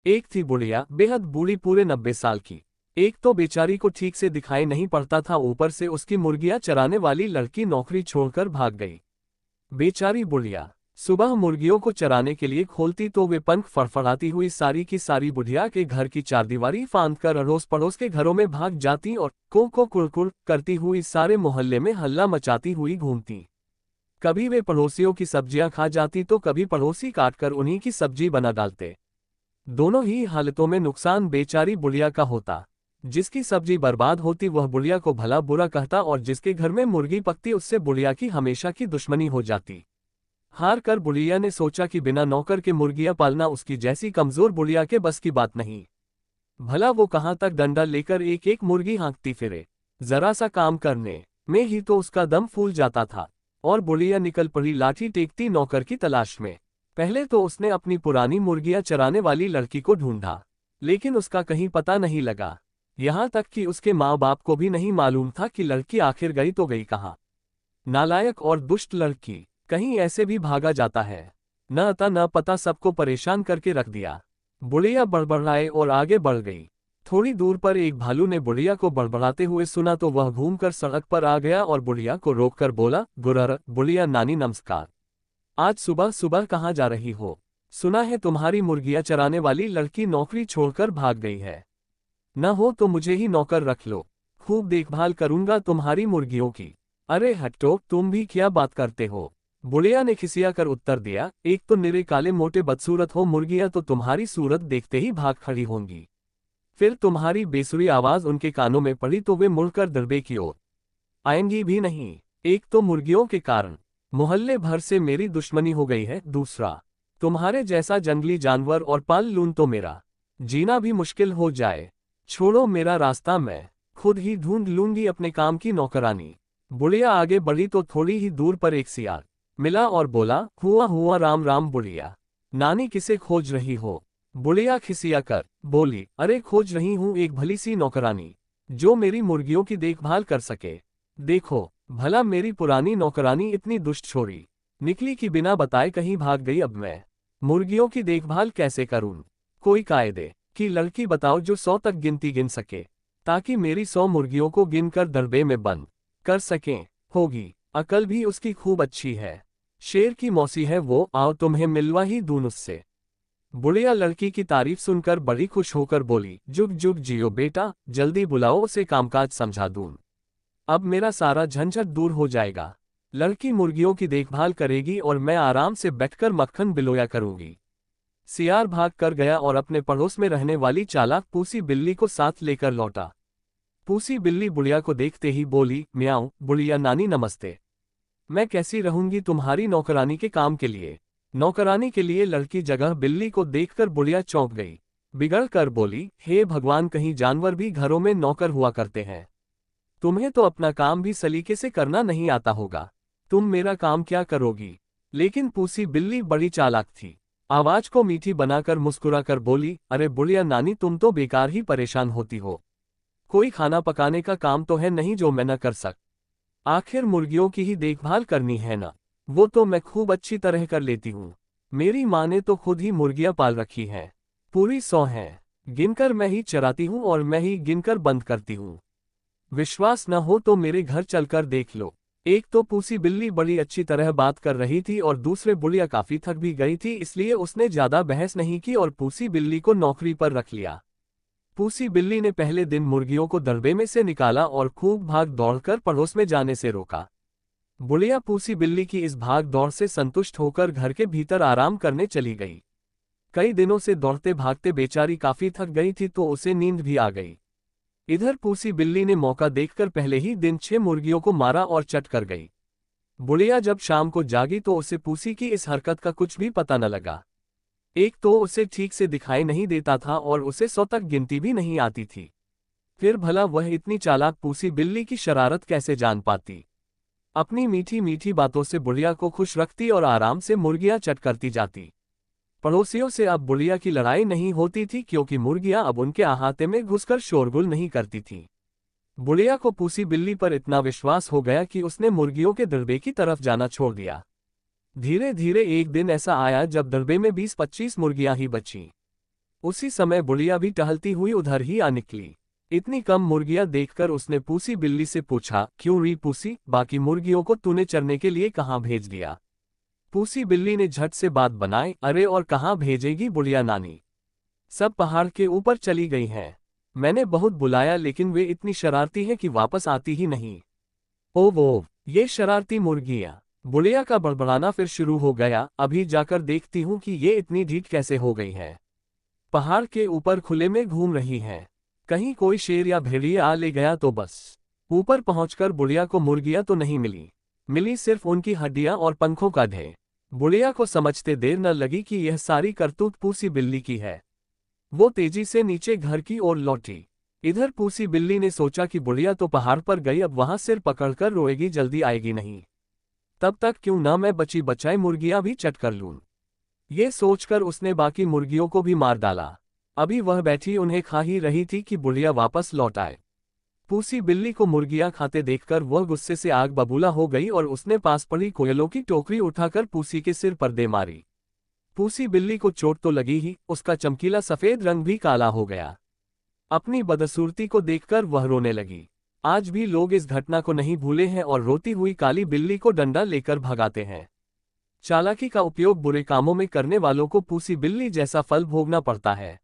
एक थी बुढ़िया, बेहद बूढ़ी, पूरे 90 साल की। एक तो बेचारी को ठीक से दिखाई नहीं पड़ता था, ऊपर से उसकी मुर्गियां चराने वाली लड़की नौकरी छोड़कर भाग गई। बेचारी बुढ़िया सुबह मुर्गियों को चराने के लिए खोलती तो वे पंख फड़फड़ाती हुई सारी की सारी बुढ़िया के घर की चारदीवारी फांद कर अड़ोस पड़ोस के घरों में भाग जाती और को कुड़कुड़ करती हुई सारे मोहल्ले में हल्ला मचाती हुई घूमती। कभी वे पड़ोसियों की सब्जियां खा जाती तो कभी पड़ोसी काटकर उन्हीं की सब्जी बना डालते। दोनों ही हालतों में नुकसान बेचारी बुढ़िया का होता। जिसकी सब्जी बर्बाद होती वह बुढ़िया को भला बुरा कहता और जिसके घर में मुर्गी पकती उससे बुढ़िया की हमेशा की दुश्मनी हो जाती। हार कर बुढ़िया ने सोचा कि बिना नौकर के मुर्गियां पालना उसकी जैसी कमजोर बुढ़िया के बस की बात नहीं। भला वो कहाँ तक डंडा लेकर एक एक मुर्गी हाँकती फिरे। जरा सा काम करने में ही तो उसका दम फूल जाता था। और बुढ़िया निकल पड़ी लाठी टेकती नौकर की तलाश में। पहले तो उसने अपनी पुरानी मुर्गियां चराने वाली लड़की को ढूंढा, लेकिन उसका कहीं पता नहीं लगा। यहाँ तक कि उसके माँ बाप को भी नहीं मालूम था कि लड़की आखिर गई तो गई कहाँ। नालायक और दुष्ट लड़की, कहीं ऐसे भी भागा जाता है। न अता न पता, सबको परेशान करके रख दिया। बुढ़िया बड़बड़ाए और आगे बढ़ गई। थोड़ी दूर पर एक भालू ने बुढ़िया को बड़बड़ाते हुए सुना तो वह घूमकर सड़क पर आ गया और बुढ़िया को रोककर बोला, गुरर बुढ़िया नानी नमस्कार। आज सुबह सुबह कहाँ जा रही हो? सुना है तुम्हारी मुर्गियां चराने वाली लड़की नौकरी छोड़कर भाग गई है। न हो तो मुझे ही नौकर रख लो, खूब देखभाल करूंगा तुम्हारी मुर्गियों की। अरे हटो, तुम भी क्या बात करते हो? बुढ़िया ने खिसिया कर उत्तर दिया, एक तो निरे काले मोटे बदसूरत हो, मुर्गियां तो तुम्हारी सूरत देखते ही भाग खड़ी होंगी। फिर तुम्हारी बेसुरी आवाज उनके कानों में पड़ी तो वे मुड़कर दरबे की ओर आएंगी भी नहीं। एक तो मुर्गियों के कारण मोहल्ले भर से मेरी दुश्मनी हो गई है, दूसरा तुम्हारे जैसा जंगली जानवर और पाल लूं तो मेरा जीना भी मुश्किल हो जाए। छोड़ो मेरा रास्ता, मैं खुद ही ढूंढ लूंगी अपने काम की नौकरानी। बुढ़िया आगे बढ़ी तो थोड़ी ही दूर पर एक सियार मिला और बोला, हुआ हुआ राम राम बुढ़िया, नानी किसे खोज रही हो? बुढ़िया खिसिया कर बोली, अरे खोज रही हूं एक भली सी नौकरानी जो मेरी मुर्गियों की देखभाल कर सके। देखो भला मेरी पुरानी नौकरानी इतनी दुष्ट छोरी निकली कि बिना बताए कहीं भाग गई। अब मैं मुर्गियों की देखभाल कैसे करूं? कोई कायदे की लड़की बताओ जो 100 तक गिनती गिन सके, ताकि मेरी 100 मुर्गियों को गिनकर दड़बे में बंद कर सकें। होगी, अकल भी उसकी खूब अच्छी है, शेर की मौसी है वो, आओ तुम्हें मिलवा ही दूं उससे। बुढ़िया लड़की की तारीफ सुनकर बड़ी खुश होकर बोली, जुग जुग जियो बेटा, जल्दी बुलाओ उसे कामकाज समझा दूं। अब मेरा सारा झंझट दूर हो जाएगा। लड़की मुर्गियों की देखभाल करेगी और मैं आराम से बैठकर मक्खन बिलोया करूंगी। सियार भाग कर गया और अपने पड़ोस में रहने वाली चालाक पूसी बिल्ली को साथ लेकर लौटा। पूसी बिल्ली बुढ़िया को देखते ही बोली, म्याऊं बुढ़िया नानी नमस्ते। मैं कैसी रहूंगी तुम्हारी नौकरानी के काम के लिए? नौकरानी के लिए लड़की जगह बिल्ली को देखकर बुढ़िया चौंक गई। बिगड़ कर बोली, हे भगवान, कहीं जानवर भी घरों में नौकर हुआ करते हैं? तुम्हें तो अपना काम भी सलीके से करना नहीं आता होगा, तुम मेरा काम क्या करोगी? लेकिन पूसी बिल्ली बड़ी चालाक थी। आवाज को मीठी बनाकर मुस्कुराकर बोली, अरे बुढ़िया नानी, तुम तो बेकार ही परेशान होती हो। कोई खाना पकाने का काम तो है नहीं जो मैं न कर सक। आखिर मुर्गियों की ही देखभाल करनी है ना, वो तो मैं खूब अच्छी तरह कर लेती हूँ। मेरी माँ ने तो खुद ही मुर्गियां पाल रखी हैं, पूरी 100 हैं। गिनकर मैं ही चराती हूँ और मैं ही गिनकर बंद करती हूँ। विश्वास न हो तो मेरे घर चलकर देख लो। एक तो पूसी बिल्ली बड़ी अच्छी तरह बात कर रही थी और दूसरे बुढ़िया काफी थक भी गई थी, इसलिए उसने ज्यादा बहस नहीं की और पूसी बिल्ली को नौकरी पर रख लिया। पूसी बिल्ली ने पहले दिन मुर्गियों को दड़बे में से निकाला और खूब भाग दौड़कर पड़ोस में जाने से रोका। बुढ़िया पूसी बिल्ली की इस भाग दौड़ से संतुष्ट होकर घर के भीतर आराम करने चली गई। कई दिनों से दौड़ते भागते बेचारी काफी थक गई थी तो उसे नींद भी आ गई। इधर पूसी बिल्ली ने मौका देखकर पहले ही दिन 6 मुर्गियों को मारा और चट कर गई। बुढ़िया जब शाम को जागी तो उसे पूसी की इस हरकत का कुछ भी पता न लगा। एक तो उसे ठीक से दिखाई नहीं देता था और उसे 100 तक गिनती भी नहीं आती थी। फिर भला वह इतनी चालाक पूसी बिल्ली की शरारत कैसे जान पाती? अपनी मीठी मीठी बातों से बुढ़िया को खुश रखती और आराम से मुर्गियां चट करती जाती। पड़ोसियों से अब बुढ़िया की लड़ाई नहीं होती थी क्योंकि मुर्गियां अब उनके अहाते में घुसकर शोरगुल नहीं करती थीं। बुढ़िया को पूसी बिल्ली पर इतना विश्वास हो गया कि उसने मुर्गियों के दड़बे की तरफ जाना छोड़ दिया। धीरे धीरे एक दिन ऐसा आया जब दड़बे में 20-25 मुर्गियां ही बचीं। उसी समय बुढ़िया भी टहलती हुई उधर ही आ निकली। इतनी कम मुर्गियां देखकर उसने पूसी बिल्ली से पूछा, क्यों री पूसी, बाकी मुर्गियों को तूने चरने के लिए कहाँ भेज दिया? पूसी बिल्ली ने झट से बात बनाई, अरे और कहाँ भेजेगी बुढ़िया नानी, सब पहाड़ के ऊपर चली गई हैं। मैंने बहुत बुलाया लेकिन वे इतनी शरारती हैं कि वापस आती ही नहीं। ओ वो, ये शरारती मुर्गियां। बुढ़िया का बड़बड़ाना फिर शुरू हो गया, अभी जाकर देखती हूँ कि ये इतनी ढीठ कैसे हो गई है। पहाड़ के ऊपर खुले में घूम रही हैं। कहीं कोई शेर या भेड़िया आ ले गया तो बस। ऊपर पहुंचकर बुढ़िया को मुर्गियां तो नहीं मिली, मिली सिर्फ उनकी हड्डियां और पंखों का ढेर। बुढ़िया को समझते देर न लगी कि यह सारी करतूत पूसी बिल्ली की है। वो तेजी से नीचे घर की ओर लौटी। इधर पूसी बिल्ली ने सोचा कि बुढ़िया तो पहाड़ पर गई, अब वहां सिर पकड़कर रोएगी, जल्दी आएगी नहीं। तब तक क्यों ना मैं बची बचाई मुर्गियां भी चट कर लूं। ये सोचकर उसने बाकी मुर्गियों को भी मार डाला। अभी वह बैठी उन्हें खा ही रही थी कि बुढ़िया वापस लौट आए। पूसी बिल्ली को मुर्गियां खाते देखकर वह गुस्से से आग बबूला हो गई और उसने पास पड़ी कोयलों की टोकरी उठाकर पूसी के सिर पर दे मारी। पूसी बिल्ली को चोट तो लगी ही, उसका चमकीला सफेद रंग भी काला हो गया। अपनी बदसूरती को देखकर वह रोने लगी। आज भी लोग इस घटना को नहीं भूले हैं और रोती हुई काली बिल्ली को डंडा लेकर भगाते हैं। चालाकी का उपयोग बुरे कामों में करने वालों को पूसी बिल्ली जैसा फल भोगना पड़ता है।